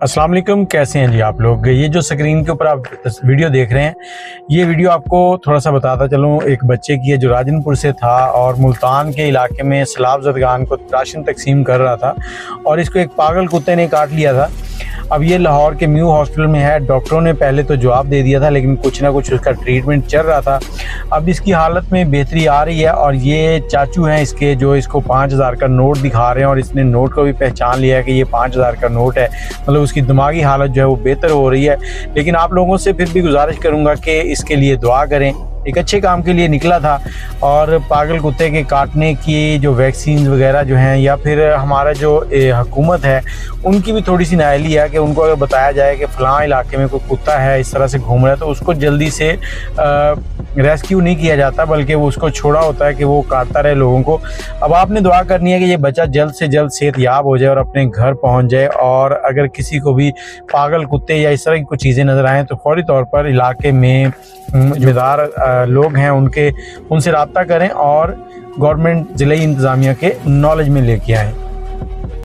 अस्सलाम वालेकुम, कैसे हैं जी आप लोग। ये जो स्क्रीन के ऊपर आप वीडियो देख रहे हैं, ये वीडियो आपको थोड़ा सा बताता चलूँ, एक बच्चे की है जो राजनपुर से था और मुल्तान के इलाके में सैलाब ज़दगान को राशन तकसीम कर रहा था और इसको एक पागल कुत्ते ने काट लिया था। अब ये लाहौर के म्यू हॉस्पिटल में है। डॉक्टरों ने पहले तो जवाब दे दिया था, लेकिन कुछ ना कुछ उसका ट्रीटमेंट चल रहा था। अब इसकी हालत में बेहतरी आ रही है और ये चाचू हैं इसके, जो इसको 5000 का नोट दिखा रहे हैं और इसने नोट को भी पहचान लिया है कि ये 5000 का नोट है। मतलब उसकी दिमागी हालत जो है वो बेहतर हो रही है। लेकिन आप लोगों से फिर भी गुजारिश करूँगा कि इसके लिए दुआ करें। एक अच्छे काम के लिए निकला था और पागल कुत्ते के काटने की जो वैक्सीन वगैरह जो हैं, या फिर हमारा जो हुकूमत है उनकी भी थोड़ी सी नाअहली है कि उनको अगर बताया जाए कि फ़लाँ इलाके में कोई कुत्ता है इस तरह से घूम रहा है तो उसको जल्दी से रेस्क्यू नहीं किया जाता, बल्कि वो उसको छोड़ा होता है कि वो काटता रहे लोगों को। अब आपने दुआ करनी है कि ये बच्चा जल्द से जल्द सेहतयाब हो जाए और अपने घर पहुंच जाए। और अगर किसी को भी पागल कुत्ते या इस तरह की कुछ चीज़ें नज़र आएँ तो फौरी तौर पर इलाके में जिम्मेदार लोग हैं उनसे रब्ता करें और गवर्नमेंट ज़िले इंतज़ामिया के नॉलेज में लेके आएँ।